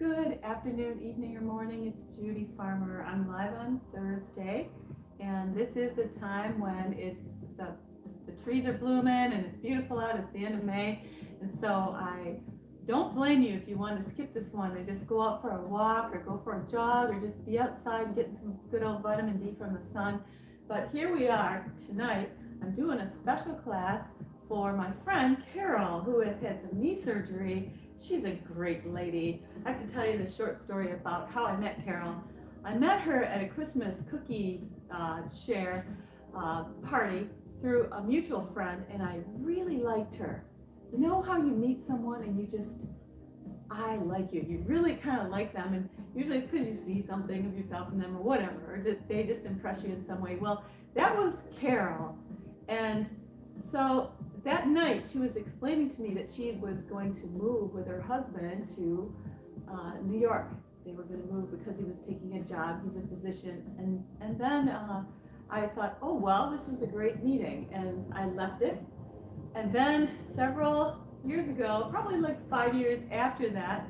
Good afternoon, evening, or morning. It's Judy Farmer. I'm live on Thursday, and this is the time when the trees are blooming and it's beautiful out. It's the end of May, and so I don't blame you if you want to skip this one and just go out for a walk or go for a jog or just be outside and get some good old vitamin D from the sun. But here we are tonight. I'm doing a special class for my friend Carol, who has had some knee surgery. She's a great lady. I have to tell you the short story about how I met Carol. I met her at a Christmas cookie share party through a mutual friend, and I really liked her. You know how you meet someone and I like you. You really kind of like them, and usually it's because you see something of yourself in them or whatever, or they just impress you in some way. Well, that was Carol, and so that night she was explaining to me that she was going to move with her husband to New York. They were going to move because he was taking a job. He's a physician, and then I thought, oh well, this was a great meeting, and I left it. And then several years ago, probably like 5 years after that,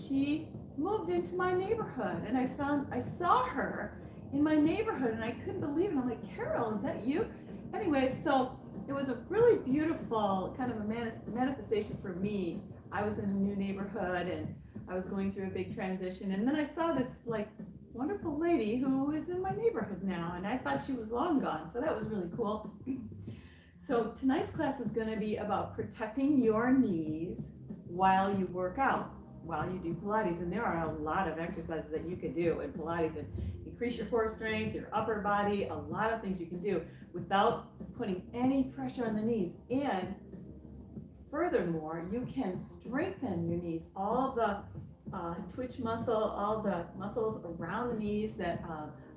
she moved into my neighborhood, and I saw her in my neighborhood, and I couldn't believe it. I'm like, Carol, is that you? Anyway, so it was a really beautiful kind of a manifestation for me. I was in a new neighborhood, and I was going through a big transition, and then I saw this like wonderful lady who is in my neighborhood now, and I thought she was long gone, so that was really cool. So tonight's class is going to be about protecting your knees while you work out, while you do Pilates. And there are a lot of exercises that you can do in Pilates and increase your core strength, your upper body, a lot of things you can do without putting any pressure on the knees. And furthermore, you can strengthen your knees. All the twitch muscle, all the muscles around the knees that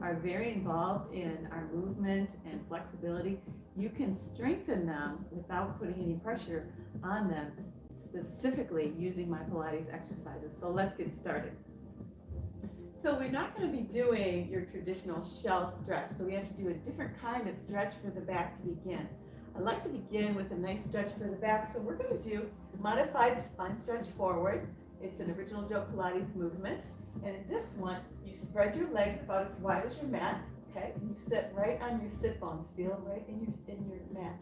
are very involved in our movement and flexibility, you can strengthen them without putting any pressure on them, specifically using my Pilates exercises. So let's get started. So we're not going to be doing your traditional shell stretch, so we have to do a different kind of stretch for the back to begin. I like to begin with a nice stretch for the back, so we're going to do modified spine stretch forward. It's an original Joe Pilates movement, and in this one, you spread your legs about as wide as your mat, okay? And you sit right on your sit bones, feel right in your mat.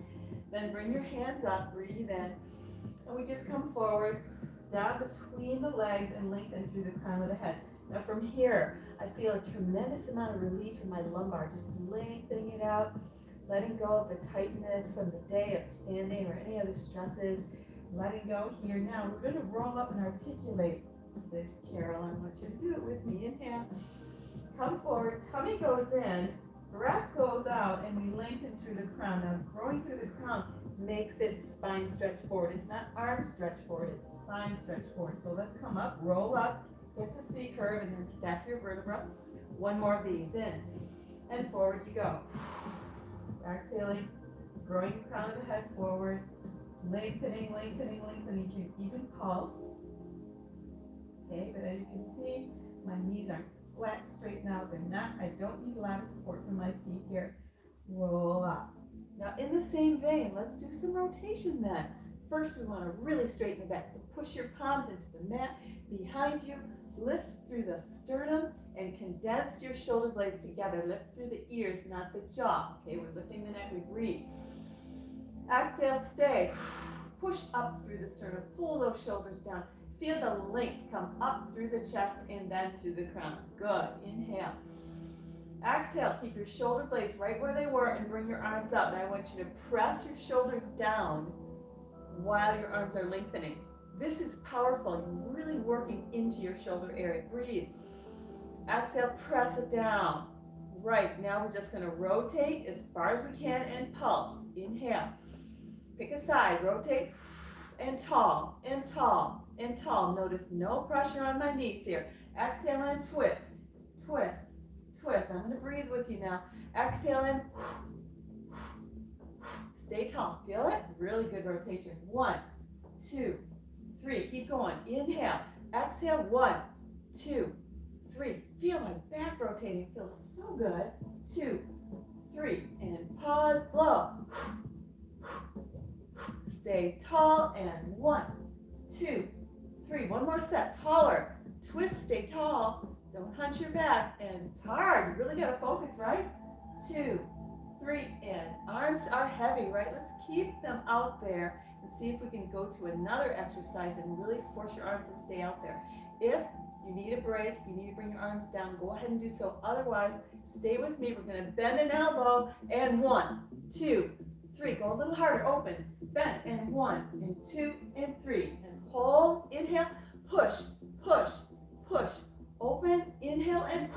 Then bring your hands up, breathe in, and we just come forward, down between the legs and lengthen through the crown of the head. Now from here, I feel a tremendous amount of relief in my lumbar, just lengthening it out, letting go of the tightness from the day of standing or any other stresses. Letting go here. Now we're going to roll up and articulate this, Carol. I want you to do it with me. Inhale, come forward, tummy goes in, breath goes out, and we lengthen through the crown. Now growing through the crown makes it spine stretch forward. It's not arm stretch forward, it's spine stretch forward. So let's come up, roll up, get to C curve, and then stack your vertebra. One more of these, in and forward you go. Exhaling, growing the crown of the head forward. Lengthening, lengthening, lengthening to even pulse. Okay, but as you can see, my knees aren't flat, straightened out. They're not. I don't need a lot of support from my feet here. Roll up. Now, in the same vein, let's do some rotation then. First, we want to really straighten the back. So push your palms into the mat behind you. Lift through the sternum and condense your shoulder blades together. Lift through the ears, not the jaw. Okay, we're lifting the neck. We breathe. Exhale, stay. Push up through the sternum. Pull those shoulders down. Feel the length come up through the chest and then through the crown. Good. Inhale. Exhale. Keep your shoulder blades right where they were and bring your arms up. Now I want you to press your shoulders down while your arms are lengthening. This is powerful. You're really working into your shoulder area. Breathe. Exhale. Press it down. Right. Now we're just going to rotate as far as we can and pulse. Inhale. Pick a side, rotate, and tall, and tall, and tall. Notice no pressure on my knees here. Exhale and twist, twist, twist. I'm going to breathe with you now. Exhale and stay tall. Feel it? Really good rotation. 1, 2, 3. Keep going. Inhale. Exhale. 1, 2, 3. Feel my back rotating. Feels so good. 2, 3. And pause. Blow. Stay tall, and 1, 2, 3. One One more set, taller. Twist, stay tall. Don't hunch your back, and it's hard. You really gotta focus, right? 2, 3, and arms are heavy, right? Let's keep them out there and see if we can go to another exercise and really force your arms to stay out there. If you need a break, if you need to bring your arms down, go ahead and do so. Otherwise, stay with me. We're gonna bend an elbow, and 1, 2, 3. Go a little harder, open, bend, and 1, and 2, and 3. And hold, inhale, push, push, push. Open, inhale, and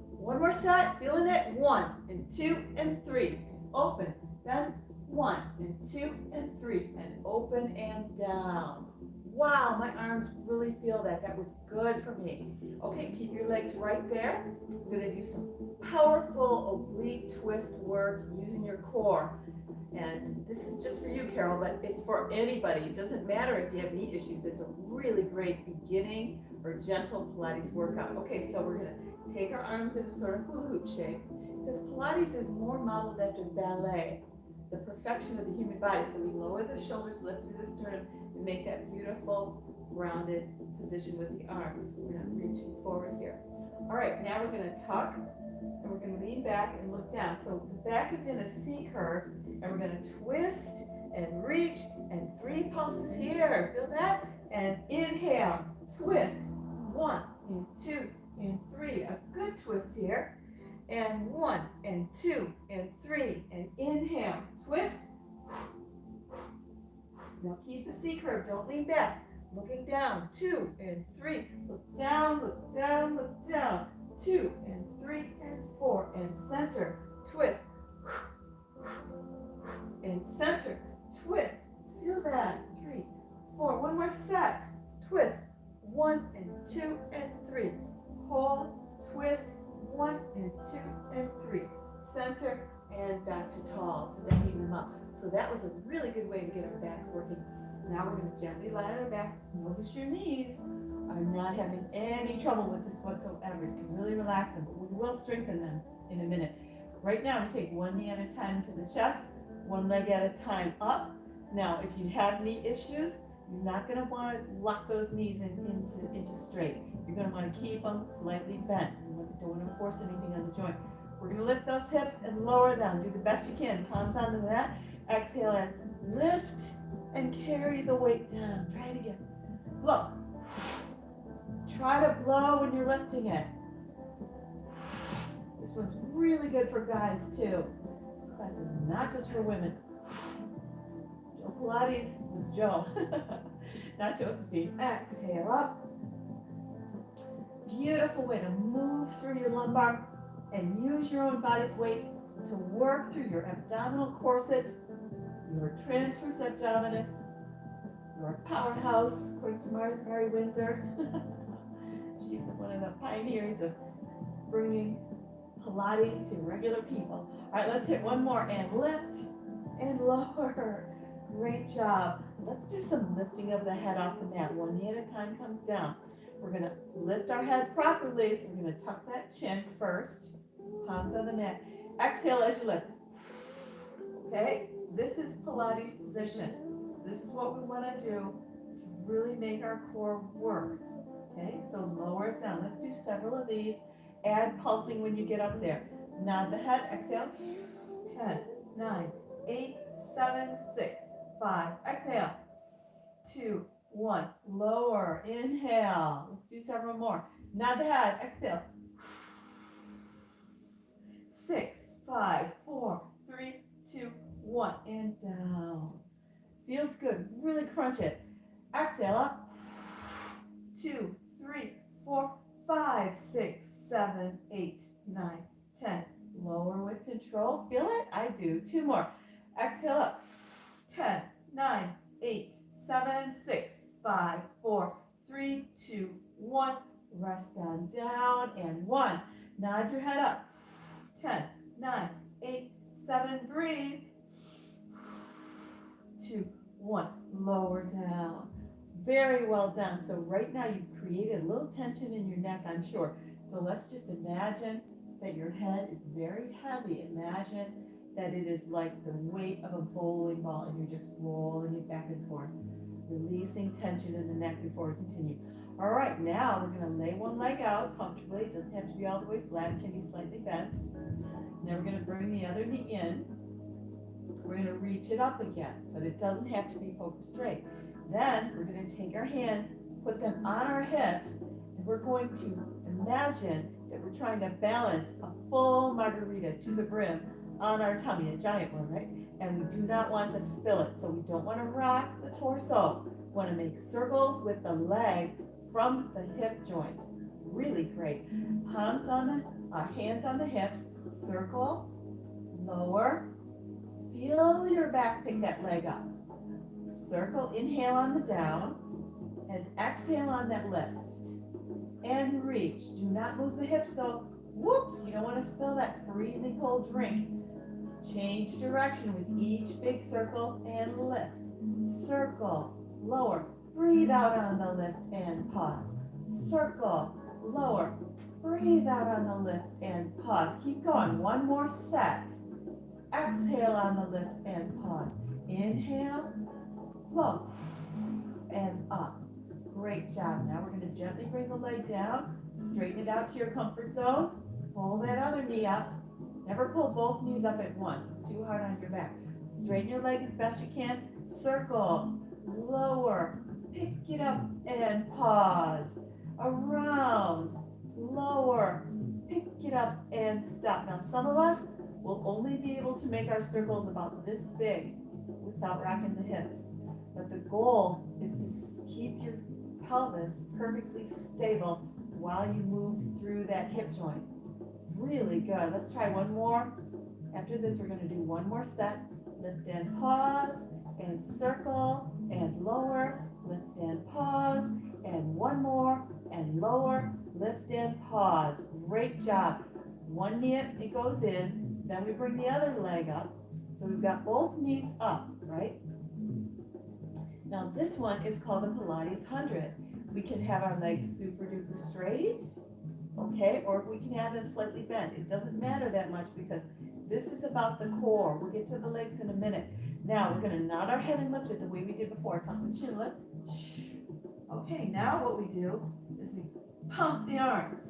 one more set, feeling it. 1, and 2, and 3. Open, bend, 1, and 2, and 3. And open and down. Wow, my arms really feel that. That was good for me. Okay, keep your legs right there. We're going to do some powerful oblique twist work using your core. And this is just for you, Carol, but it's for anybody. It doesn't matter if you have knee issues. It's a really great beginning or gentle Pilates workout. Okay, so we're going to take our arms into sort of hula hoop shape, because Pilates is more modeled after ballet, the perfection of the human body. So we lower the shoulders, lift through the sternum, and make that beautiful rounded position with the arms. We're not reaching forward here. All right, now we're going to tuck, and we're going to lean back and look down. So the back is in a C curve, and we're going to twist and reach, and 3 pulses here. Feel that? And inhale, twist. 1, and 2, and 3. A good twist here. And 1, and 2, and 3. And inhale, twist. Now keep the C curve. Don't lean back. Looking down. 2, and 3. Look down, look down, look down. 2, and 3, and 4. And center, twist. And center, twist. Feel that. 3, 4. One more set. Twist. 1, and 2, and 3. Hold, twist. 1, and 2, and 3. Center, and back to tall, stacking them up. So that was a really good way to get our backs working. Now we're going to gently lie on our backs. Notice your knees are not having any trouble with this whatsoever. You can really relax them, but we will strengthen them in a minute. Right now, we take one knee at a time to the chest, one leg at a time up. Now, if you have knee issues, you're not going to want to lock those knees into straight. You're going to want to keep them slightly bent. You don't want to force anything on the joint. We're going to lift those hips and lower them. Do the best you can. Palms on the mat. Exhale and lift and carry the weight down. Try it again. Blow. Try to blow when you're lifting it. This one's really good for guys too. This class is not just for women. Joe Pilates was Joe, not Josephine. Exhale up. Beautiful way to move through your lumbar and use your own body's weight to work through your abdominal corset, your transverse abdominis, your powerhouse, according to Mary Windsor. She's one of the pioneers of bringing Pilates to regular people. All right, let's hit one more and lift and lower. Great job. Let's do some lifting of the head off the mat. One knee at a time comes down. We're going to lift our head properly, so we're going to tuck that chin first. Palms on the mat. Exhale as you lift. Okay, this is Pilates position. This is what we want to do to really make our core work. Okay, so lower it down. Let's do several of these. Add pulsing when you get up there. Nod the head. Exhale. 10, 9, 8, 7, 6, 5. Exhale. 2, 1. Lower. Inhale. Let's do several more. Nod the head. Exhale. 6, 5, 4, 3, 2, 1. And down. Feels good. Really crunch it. Exhale up. 2, 3, 4, 5, 6, 7, 8, 9, 10. Lower with control. Feel it? I do. 2 more. Exhale up. 10, 9, 8, 7, 6, 5, 4, 3, 2, 1. Rest on down. And 1. Nod your head up. 10, 9, 8, 7. Breathe. 2, 1. Lower down. Very well done. So right now you've created a little tension in your neck, I'm sure. So let's just imagine that your head is very heavy. Imagine that it is like the weight of a bowling ball and you're just rolling it back and forth. releasing tension in the neck before we continue. All right, now we're going to lay one leg out comfortably. It doesn't have to be all the way flat. It can be slightly bent. Now we're going to bring the other knee in. We're going to reach it up again, but it doesn't have to be poker straight. Then we're going to take our hands, put them on our hips, and we're going to imagine that we're trying to balance a full margarita to the brim on our tummy, a giant one, right? And we do not want to spill it, so we don't want to rock the torso. We want to make circles with the leg from the hip joint. Really great. Hands on the hips, circle, lower. Feel your back pick that leg up. Circle, inhale on the down, and exhale on that lift. And reach. Do not move the hips though. Whoops, you don't want to spill that freezing cold drink. Change direction with each big circle and lift. Circle, lower. Breathe out on the lift and pause. Circle, lower. Breathe out on the lift and pause. Keep going. One more set. Exhale on the lift and pause. Inhale, flow, and up. Great job. Now we're going to gently bring the leg down. Straighten it out to your comfort zone. Pull that other knee up. Never pull both knees up at once. It's too hard on your back. Straighten your leg as best you can. Circle, lower, pick it up and pause. Around, lower, pick it up and stop. Now some of us will only be able to make our circles about this big without rocking the hips. But the goal is to keep your pelvis perfectly stable while you move through that hip joint. Really good. Let's try one more. After this, we're going to do one more set. Lift and pause, and circle, and lower, lift and pause, and one more, and lower, lift and pause. Great job. One knee, it goes in. Then we bring the other leg up. So we've got both knees up, right? Now this one is called the Pilates 100. We can have our legs super duper straight, okay? Or we can have them slightly bent. It doesn't matter that much because this is about the core. We'll get to the legs in a minute. Now we're going to nod our head and lift it the way we did before. Tuck the chin lift. Okay, now what we do is we pump the arms.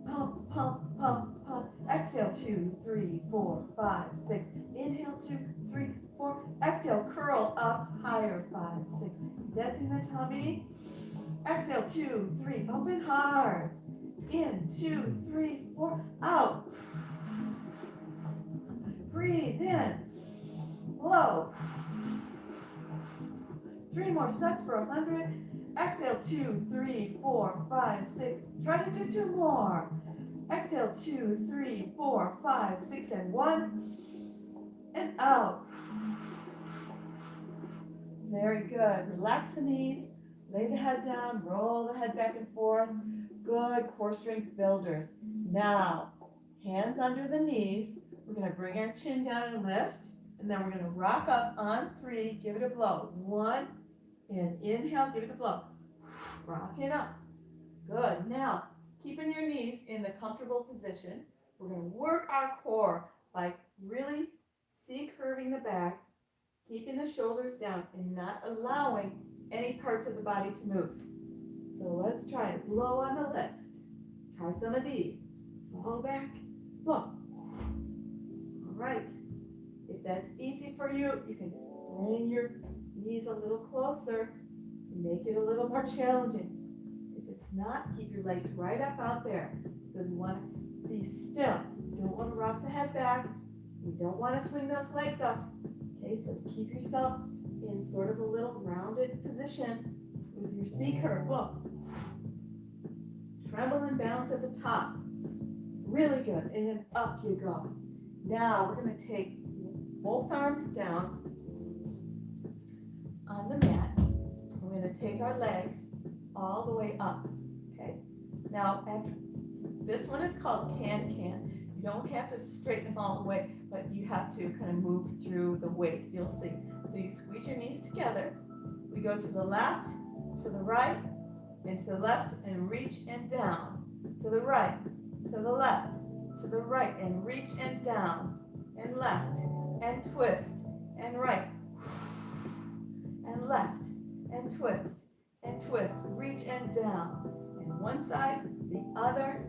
Pump, pump, pump, pump. Exhale, 2, 3, 4, 5, 6. Inhale, 2, 3, 4. Exhale, curl up higher, 5, 6. Dancing the tummy. Exhale, 2, 3. Open hard. In, 2, 3, 4. Out. Breathe in. Blow. 3 more sets for 100. Exhale, 2, 3, 4, 5, 6. Try to do 2 more. Exhale, 2, 3, 4, 5, 6, and 1. And out. Very good. Relax the knees. Lay the head down. Roll the head back and forth. Good core strength builders. Now, hands under the knees. We're going to bring our chin down and lift. And then we're going to rock up on 3. Give it a blow. 1. And inhale, give it a blow. Rock it up. Good. Now, keeping your knees in the comfortable position, we're going to work our core by really C-curving the back, keeping the shoulders down, and not allowing any parts of the body to move. So let's try it. Blow on the lift. Try some of these. Fall back, blow. All right. If that's easy for you, you can bring your knees a little closer and make it a little more challenging. If it's not, keep your legs right up out there. Because we want to be still. You don't want to rock the head back. You don't want to swing those legs up. Okay, so keep yourself in sort of a little rounded position with your C-curve. Look. Tremble and bounce at the top. Really good. And up you go. Now we're going to take both arms down on the mat. We're going to take our legs all the way up. Okay. Now, after this one is called can-can. You don't have to straighten them all the way, but you have to kind of move through the waist. You'll see. So you squeeze your knees together. We go to the left, to the right, and to the left, and reach and down. To the right, to the left, to the right, and reach and down, and left, and twist, and right, and left, and twist, and twist. Reach and down. And one side, the other,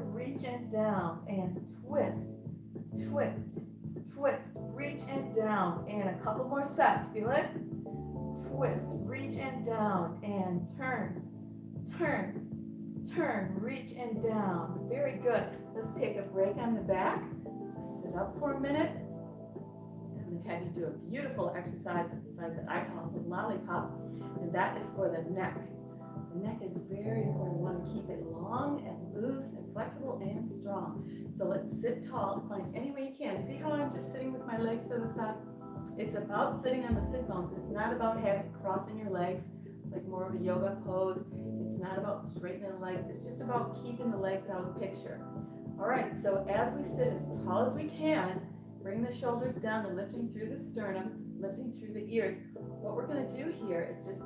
reach and down, and twist, twist, twist, reach and down, and a couple more sets, feel it? Twist, reach and down, and turn, turn, turn, reach and down. Very good. Let's take a break on the back. Just sit up for a minute. I'm going to have you do a beautiful exercise that I call the lollipop, and that is for the neck. The neck is very important. We want to keep it long and loose and flexible and strong. So let's sit tall, find any way you can. See how I'm just sitting with my legs to the side? It's about sitting on the sit bones. It's not about crossing your legs like more of a yoga pose. It's not about straightening the legs. It's just about keeping the legs out of the picture. All right, so as we sit as tall as we can, bring the shoulders down and lifting through the sternum, lifting through the ears. What we're going to do here is just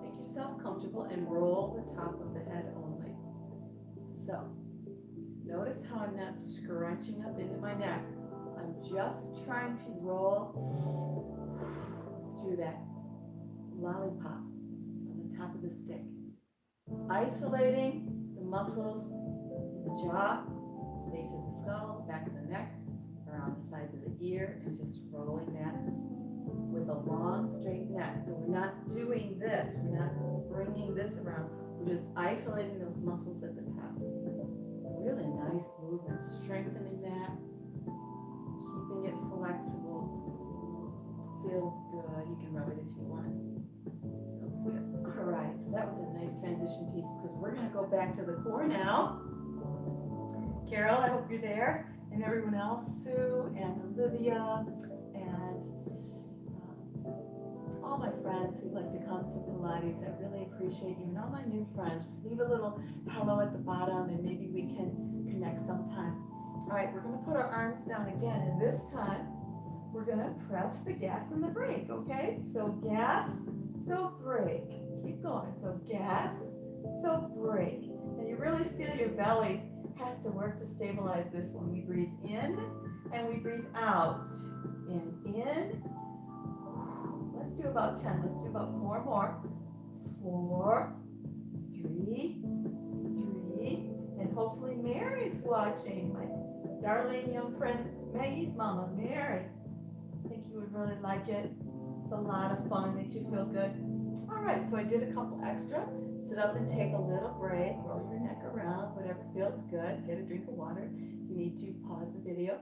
make yourself comfortable and roll the top of the head only. So, notice how I'm not scrunching up into my neck. I'm just trying to roll through that lollipop on the top of the stick. Isolating the muscles in the jaw, base of the skull, back of the neck, around the sides of the ear, and just rolling that with a long, straight neck. So we're not doing this. We're not bringing this around. We're just isolating those muscles at the top. Really nice movement, strengthening that, keeping it flexible. Feels good. You can rub it if you want. Feels good. All right, so that was a nice transition piece because we're going to go back to the core now. Carol, I hope you're there, and everyone else, Sue and Olivia, and all my friends who like to come to Pilates. I really appreciate you, and all my new friends. Just leave a little hello at the bottom, and maybe we can connect sometime. All right, we're going to put our arms down again, and this time we're going to press the gas and the brake, okay? So gas, so brake. Keep going. So gas, so brake. And you really feel your belly has to work to stabilize this one. We breathe in and we breathe out. In. Let's do about 10. Let's do about 4 more. 4, 3, and hopefully Mary's watching. My darling young friend Maggie's mama, Mary. I think you would really like it. It's a lot of fun. Makes you feel good. All right, so I did a couple extra. Sit up and take a little break. Roll your neck around, whatever feels good. Get a drink of water. You need to pause the video.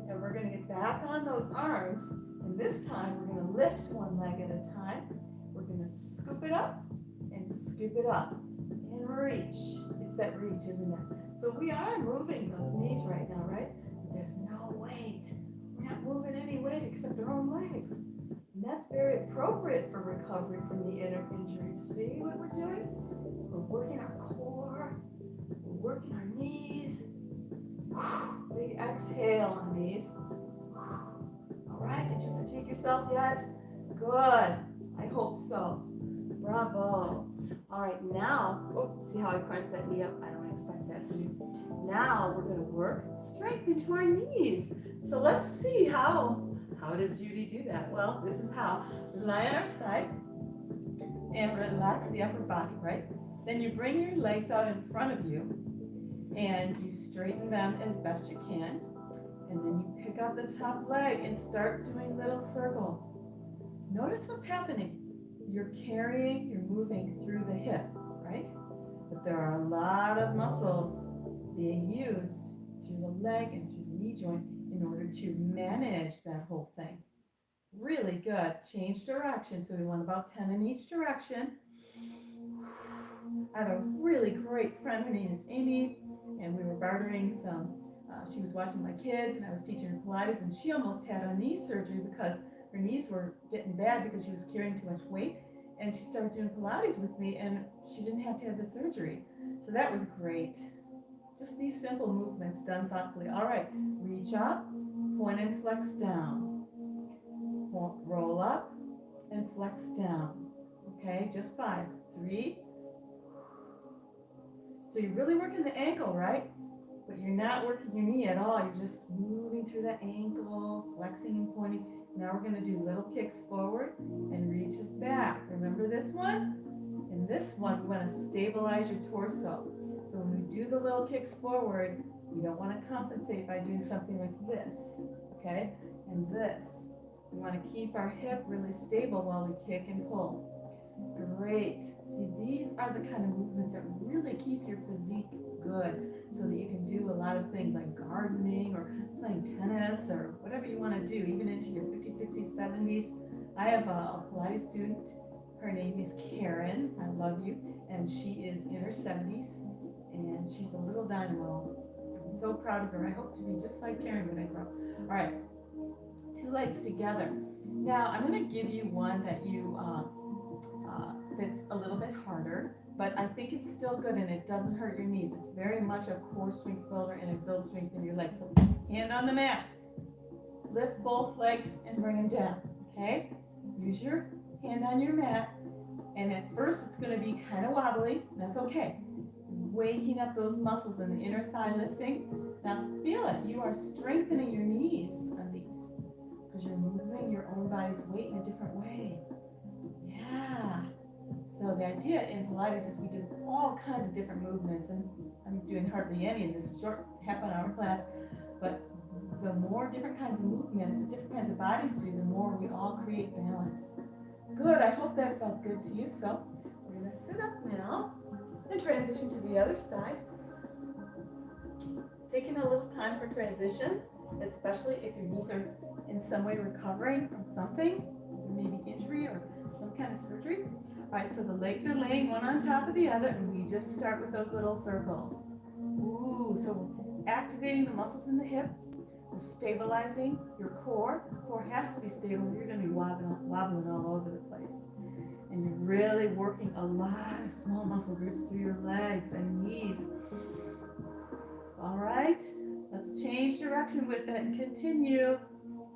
And we're going to get back on those arms. And this time, we're going to lift one leg at a time. We're going to scoop it up and scoop it up. And reach. It's that reach, isn't it? So we are moving those knees right now, right? But there's no weight. We're not moving any weight except our own legs. And that's very appropriate for recovery from the inner injury. See what we're doing? We're working our core. We're working our knees. Big exhale on these. All right, did you fatigue yourself yet? Good. I hope so. Bravo. All right, now, see how I crunched that knee up? I don't expect that from you. Now we're going to work strength into our knees. So let's see how does Judy do that? Well, this is how. We lie on our side and relax the upper body, right? Then you bring your legs out in front of you and you straighten them as best you can. And then you pick up the top leg and start doing little circles. Notice what's happening. You're moving through the hip, right? But there are a lot of muscles being used through the leg and through the knee joint in order to manage that whole thing. Really good. Change direction. So we want about 10 in each direction. I have a really great friend. Her name is Amy, and we were bartering some. She was watching my kids, and I was teaching her Pilates, and she almost had a knee surgery because her knees were getting bad because she was carrying too much weight. And she started doing Pilates with me, and she didn't have to have the surgery. So that was great. Just these simple movements done thoughtfully. All right, reach up, point and flex down. Roll up and flex down. Okay, just 5. 3. So you're really working the ankle, right? But you're not working your knee at all. You're just moving through the ankle, flexing and pointing. Now we're going to do little kicks forward and reaches back. Remember this one? And this one, we want to stabilize your torso. So when we do the little kicks forward, we don't want to compensate by doing something like this, okay? And this. We want to keep our hip really stable while we kick and pull. Great. See, these are the kind of movements that really keep your physique good so that you can do a lot of things like gardening or playing tennis or whatever you want to do, even into your 50s, 60s, 70s. I have a Pilates student. Her name is Karen. I love you. And she is in her 70s, and she's a little dynamo. I'm so proud of her. I hope to be just like Karen when I grow up. All right, 2 legs together. Now, I'm going to give you one that that's a little bit harder, but I think it's still good and it doesn't hurt your knees. It's very much a core strength builder and it builds strength in your legs. So hand on the mat. Lift both legs and bring them down, okay? Use your hand on your mat, and at first it's going to be kind of wobbly. That's okay. Waking up those muscles in the inner thigh lifting. Now feel it. You are strengthening your knees on these because you're moving your own body's weight in a different way. Yeah. So the idea in Pilates is we do all kinds of different movements, and I'm doing hardly any in this short half-an-hour class, but the more different kinds of movements, the different kinds of bodies do, the more we all create balance. Good, I hope that felt good to you. So we're going to sit up now and transition to the other side. Taking a little time for transitions, especially if your knees are in some way recovering from something, maybe injury or some kind of surgery. All right, so the legs are laying one on top of the other, and we just start with those little circles. Ooh, so we're activating the muscles in the hip. We're stabilizing your core. The core has to be stable. You're going to be wobbling all over the place. And you're really working a lot of small muscle groups through your legs and knees. All right, let's change direction with it and continue.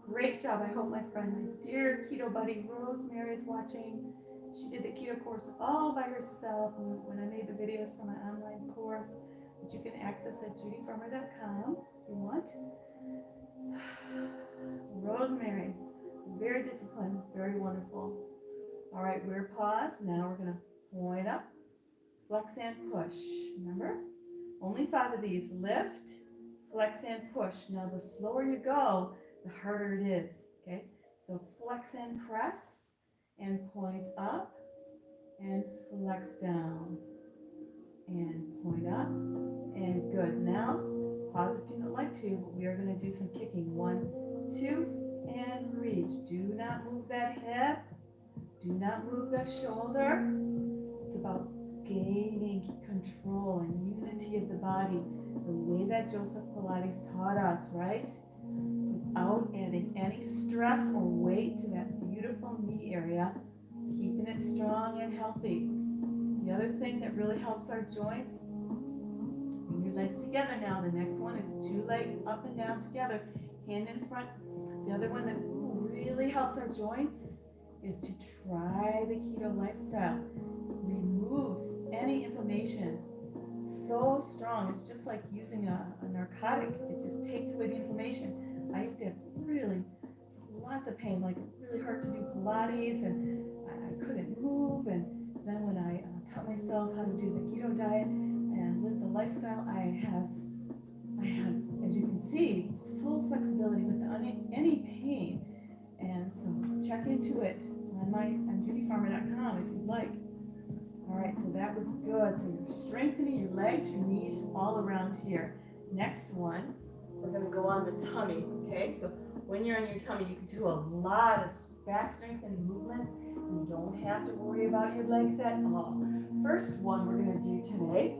Great job. I hope my friend, my dear keto buddy, Rosemary, is watching. She did the keto course all by herself when I made the videos for my online course, which you can access at JudyFarmer.com if you want. Rosemary, very disciplined, very wonderful. All right, we're paused. Now we're going to point up, flex and push. Remember? Only 5 of these. Lift, flex and push. Now the slower you go, the harder it is. Okay? So flex and press. And point up and flex down and point up and good. Now pause if you don't like to, but we are going to do some kicking. 1, 2, and reach. Do not move that hip. Do not move that shoulder. It's about gaining control and unity of the body, the way that Joseph Pilates taught us, right? Without adding any stress or weight to that beautiful knee area, keeping it strong and healthy. The other thing that really helps our joints, bring your legs together now. The next one is 2 legs up and down together, hand in front. The other one that really helps our joints is to try the keto lifestyle. Removes any inflammation. So strong. It's just like using a narcotic. It just takes away the inflammation. I used to have really lots of pain, like it really hurt to do Pilates, and I couldn't move. And then when I taught myself how to do the keto diet and live the lifestyle, I have, as you can see, full flexibility without any pain. And so check into it on JudyFarmer.com if you'd like. All right, so that was good. So you're strengthening your legs, your knees, all around here. Next one, we're going to go on the tummy, okay? So when you're on your tummy, you can do a lot of back strengthening movements. You don't have to worry about your legs at all. First one we're going to do today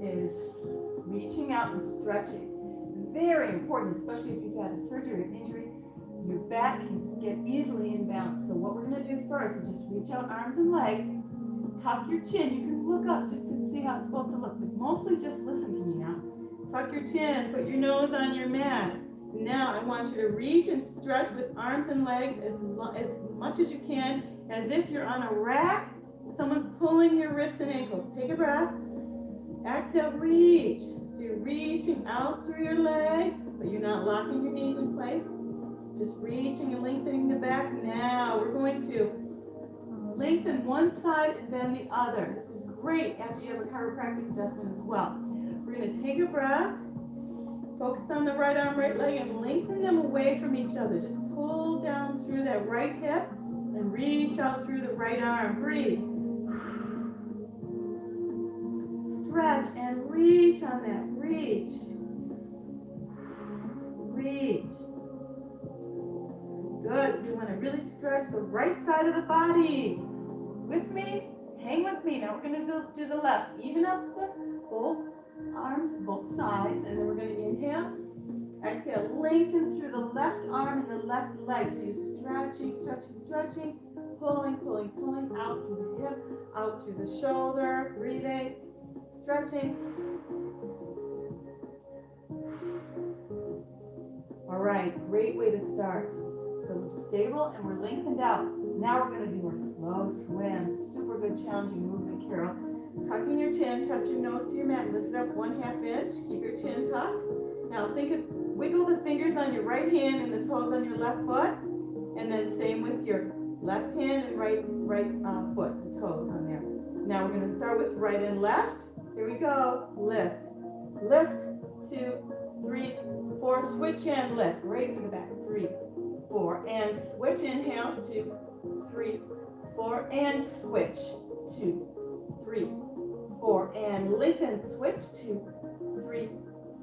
is reaching out and stretching. Very important, especially if you've had a surgery or injury. Your back can get easily imbalanced. So what we're going to do first is just reach out arms and legs, tuck your chin. You can look up just to see how it's supposed to look, but mostly just listen to me now. Tuck your chin, put your nose on your mat. Now I want you to reach and stretch with arms and legs as much as you can, as if you're on a rack. Someone's pulling your wrists and ankles. Take a breath. Exhale, reach. So you're reaching out through your legs, but you're not locking your knees in place. Just reaching and lengthening the back. Now we're going to lengthen one side and then the other. This is great after you have a chiropractic adjustment as well. We're going to take a breath, focus on the right arm, right leg, and lengthen them away from each other. Just pull down through that right hip and reach out through the right arm. Breathe. Stretch and reach on that. Reach. Reach. Good. So you want to really stretch the right side of the body. With me? Hang with me. Now we're going to do the left. Even up both arms, both sides, and then we're going to inhale. Exhale. Lengthen through the left arm and the left leg. So you're stretching, stretching, stretching. Pulling, pulling, pulling out through the hip, out through the shoulder. Breathing. Stretching. All right, great way to start. So we're stable and we're lengthened out. Now we're going to do our slow swim. Super good challenging movement, Carol. Tucking your chin, touch your nose to your mat, lift it up 1/2 inch. Keep your chin tucked. Now wiggle the fingers on your right hand and the toes on your left foot. And then same with your left hand and right foot, the toes on there. Now we're going to start with right and left. Here we go. Lift. Lift, 2, 3, 4. Switch and lift. Great for the back. 3, 4. And switch. Inhale. 2, 3, 4. And switch. 2, 3, 4. And lengthen. Switch. 2, 3,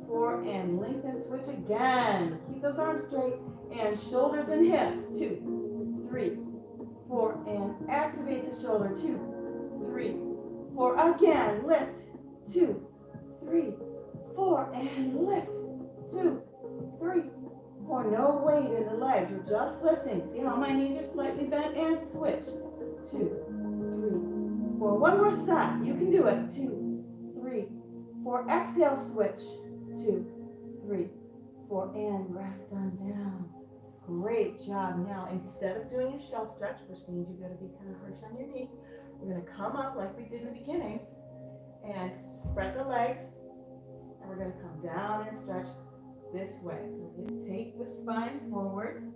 4. And lengthen. Switch again. Keep those arms straight. And shoulders and hips. 2, 3, 4. And activate the shoulder. 2, 3, 4. Again. Lift. 2, 3, 4. And lift. 2, 3, 4. No weight in the legs. You're just lifting. See how my knees are slightly bent? And switch. 2, 3, 4. One more set. You can do it. 2, 3, 4. Exhale. Switch. 2, 3, 4. And rest on down. Great job. Now, instead of doing a shell stretch, which means you've got to be kind of harsh on your knees, we're going to come up like we did in the beginning and spread the legs. And we're going to come down and stretch this way. So we're going to take the spine forward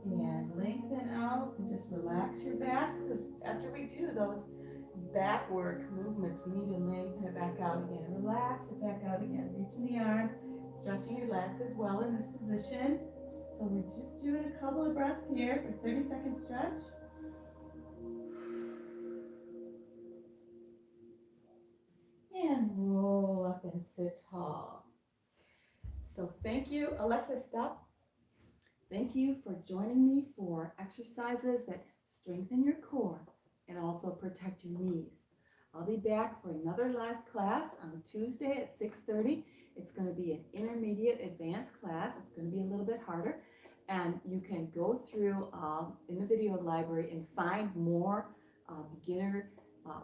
and lengthen out and just relax your backs, because after we do those back work movements, we need to lengthen it back out again. Relax it back out again. Reaching the arms, stretching your lats as well in this position. So we're just doing a couple of breaths here for 30-second stretch. And roll up and sit tall. So thank you. Alexa, stop. Thank you for joining me for exercises that strengthen your core and also protect your knees. I'll be back for another live class on Tuesday at 6:30. It's going to be an intermediate advanced class. It's going to be a little bit harder. And you can go through in the video library and find more beginner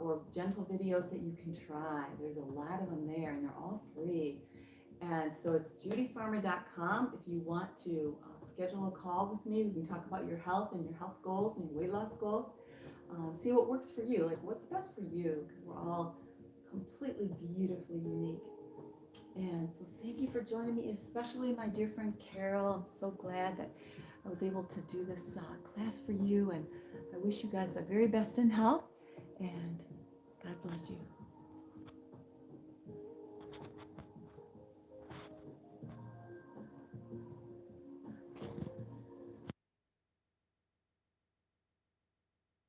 or gentle videos that you can try. There's a lot of them there, and they're all free. And so it's JudyFarmer.com. If you want to schedule a call with me, we can talk about your health and your health goals and your weight loss goals. See what works for you, like what's best for you, because we're all completely beautifully unique. And so thank you for joining me, especially my dear friend Carol. I'm so glad that I was able to do this class for you, and I wish you guys the very best in health, and God bless you.